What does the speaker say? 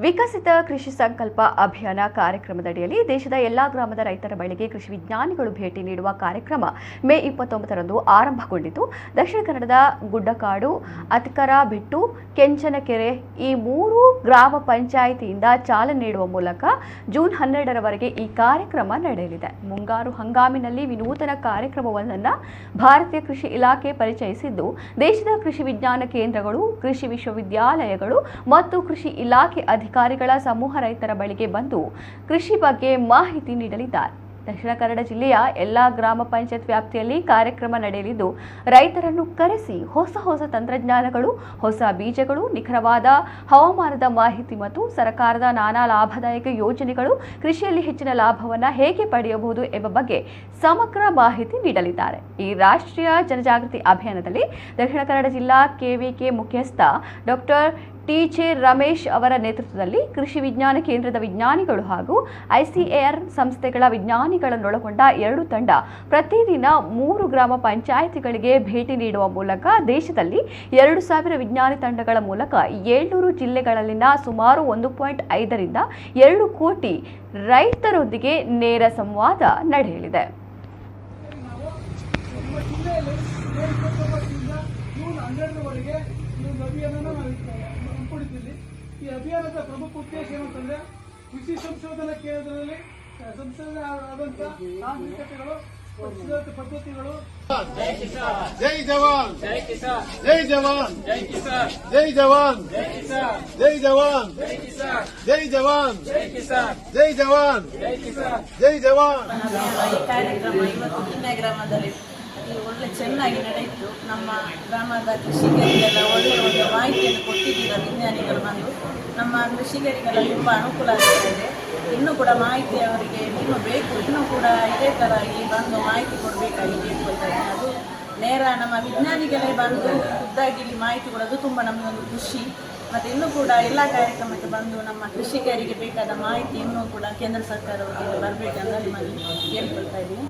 ವಿಕಸಿತ ಕೃಷಿ ಸಂಕಲ್ಪ ಅಭಿಯಾನ ಕಾರ್ಯಕ್ರಮದಡಿಯಲ್ಲಿ ದೇಶದ ಎಲ್ಲಾ ಗ್ರಾಮದ ರೈತರ ಬಳಿಗೆ ಕೃಷಿ ವಿಜ್ಞಾನಿಗಳು ಭೇಟಿ ನೀಡುವ ಕಾರ್ಯಕ್ರಮ ಮೇ 29ರಂದು ಆರಂಭಗೊಂಡಿತು. ದಕ್ಷಿಣ ಕನ್ನಡದ ಗುಡ್ಡಕಾಡು, ಅತ್ಕರಬಿಟ್ಟು, ಕೆಂಚನಕೆರೆ ಈ 3 ಗ್ರಾಮ ಪಂಚಾಯಿತಿಯಿಂದ ಚಾಲನೆ ನೀಡುವ ಮೂಲಕ ಜೂನ್ 12ರವರೆಗೆ ಈ ಕಾರ್ಯಕ್ರಮ ನಡೆಯಲಿದೆ. ಮುಂಗಾರು ಹಂಗಾಮಿನಲ್ಲಿ ವಿನೂತನ ಕಾರ್ಯಕ್ರಮವೊಂದನ್ನು ಭಾರತೀಯ ಕೃಷಿ ಇಲಾಖೆ ಪರಿಚಯಿಸಿದ್ದು, ದೇಶದ ಕೃಷಿ ವಿಜ್ಞಾನ ಕೇಂದ್ರಗಳು, ಕೃಷಿ ವಿಶ್ವವಿದ್ಯಾಲಯಗಳು ಮತ್ತು ಕೃಷಿ ಇಲಾಖೆ ಅಧಿಕಾರಿಗಳ ಸಮೂಹ ರೈತರ ಬಳಿಗೆ ಬಂದು ಕೃಷಿ ಬಗ್ಗೆ ಮಾಹಿತಿ ನೀಡಲಿದ್ದಾರೆ. ದಕ್ಷಿಣ ಕನ್ನಡ ಜಿಲ್ಲೆಯ ಎಲ್ಲಾ ಗ್ರಾಮ ಪಂಚಾಯತ್ ವ್ಯಾಪ್ತಿಯಲ್ಲಿ ಕಾರ್ಯಕ್ರಮ ನಡೆಯಲಿದ್ದು, ರೈತರನ್ನು ಕರೆಸಿ ಹೊಸ ತಂತ್ರಜ್ಞಾನಗಳು, ಹೊಸ ಬೀಜಗಳು, ನಿಖರವಾದ ಹವಾಮಾನದ ಮಾಹಿತಿ ಮತ್ತು ಸರ್ಕಾರದ ನಾನಾ ಲಾಭದಾಯಕ ಯೋಜನೆಗಳು, ಕೃಷಿಯಲ್ಲಿ ಹೆಚ್ಚಿನ ಲಾಭವನ್ನು ಹೇಗೆ ಪಡೆಯಬಹುದು ಎಂಬ ಬಗ್ಗೆ ಸಮಗ್ರ ಮಾಹಿತಿ ನೀಡಲಿದ್ದಾರೆ. ಈ ರಾಷ್ಟ್ರೀಯ ಜನಜಾಗೃತಿ ಅಭಿಯಾನದಲ್ಲಿ ದಕ್ಷಿಣ ಕನ್ನಡ ಜಿಲ್ಲಾ ಕೆವಿಕೆ ಮುಖ್ಯಸ್ಥ ಡಾಕ್ಟರ್ ಟಿ.ಜೆ. ರಮೇಶ್ ಅವರ ನೇತೃತ್ವದಲ್ಲಿ ಕೃಷಿ ವಿಜ್ಞಾನ ಕೇಂದ್ರದ ವಿಜ್ಞಾನಿಗಳು ಹಾಗೂ ಐಸಿಎಆರ್ ಸಂಸ್ಥೆಗಳ ವಿಜ್ಞಾನಿಗಳನ್ನೊಳಗೊಂಡ 2 ತಂಡ ಪ್ರತಿದಿನ 3 ಗ್ರಾಮ ಪಂಚಾಯಿತಿಗಳಿಗೆ ಭೇಟಿ ನೀಡುವ ಮೂಲಕ ದೇಶದಲ್ಲಿ 2,000 ವಿಜ್ಞಾನಿ ತಂಡಗಳ ಮೂಲಕ 700 ಜಿಲ್ಲೆಗಳಲ್ಲಿನ ಸುಮಾರು 1.5 ರಿಂದ 2 ಕೋಟಿ ರೈತರೊಂದಿಗೆ ನೇರ ಸಂವಾದ ನಡೆಯಲಿದೆ. ಈ ಅಭಿಯಾನದ ಪ್ರಮುಖ ಉದ್ದೇಶ ಏನಂತಂದ್ರೆ ಕೃಷಿ ಸಂಶೋಧನಾ ಕೇಂದ್ರದಲ್ಲಿ ಸಂಶೋಧನೆ ಆದಂತಹ ತಾಂತ್ರಿಕತೆಗಳು, ಪದ್ಧತಿಗಳು. ಜೈ ಜವಾನ್, ಜೈ ಕಿಸಾನ್, ಜೈ ಜವಾನ್, ಜೈ ಕಿಸಾನ್, ಜೈ ಜವಾನ್, ಜೈ ಕಿಸಾನ್, ಜೈ ಜವಾನ್, ಜೈ ಕಿಸಾನ್, ಜೈ ಜವಾನ್, ಜೈ ಕಿಸಾನ್, ಜೈ ಜವಾನ್, ಜೈ ಕಿಸಾನ್, ಜೈ ಜವಾನ್. ಈ ಕಾರ್ಯಕ್ರಮ ಇವತ್ತು ಕಿನ್ನೆ ಗ್ರಾಮದಲ್ಲಿ ಒಳ್ಳೆ ಚೆನ್ನಾಗಿ ನಡೆಯಿತು. ನಮ್ಮ ಗ್ರಾಮದ ಕೃಷಿಕರಿಗೆಲ್ಲ ಒಳ್ಳೆಯ ಒಂದು ಮಾಹಿತಿಯನ್ನು ಕೊಟ್ಟಿದ್ದೀರ ವಿಜ್ಞಾನಿಗಳು ಬಂದು. ನಮ್ಮ ಕೃಷಿಕರಿಗೆಲ್ಲ ತುಂಬ ಅನುಕೂಲ ಆಗ್ತಾಯಿದೆ. ಇನ್ನೂ ಕೂಡ ಮಾಹಿತಿ ಅವರಿಗೆ ಇನ್ನೂ ಬೇಕು, ಇನ್ನೂ ಕೂಡ ಇದೇ ಥರ ಇಲ್ಲಿ ಬಂದು ಮಾಹಿತಿ ಕೊಡಬೇಕಾಗಿ ಕೇಳ್ಕೊಳ್ತಾರೆ. ಅದು ನೇರ ನಮ್ಮ ವಿಜ್ಞಾನಿಗಳೇ ಬಂದು ಖುದ್ದಾಗಿ ಇಲ್ಲಿ ಮಾಹಿತಿ ಕೊಡೋದು ತುಂಬ ನಮಗೊಂದು ಖುಷಿ. ಮತ್ತು ಇನ್ನೂ ಕೂಡ ಎಲ್ಲ ಕಾರ್ಯಕ್ರಮಕ್ಕೆ ಬಂದು ನಮ್ಮ ಕೃಷಿಕರಿಗೆ ಬೇಕಾದ ಮಾಹಿತಿ ಇನ್ನೂ ಕೂಡ ಕೇಂದ್ರ ಸರ್ಕಾರವರಿಗೆ ಬರಬೇಕಂತ ನಿಮ್ಮಲ್ಲಿ ಕೇಳ್ಕೊಳ್ತಾ ಇದ್ದೀವಿ.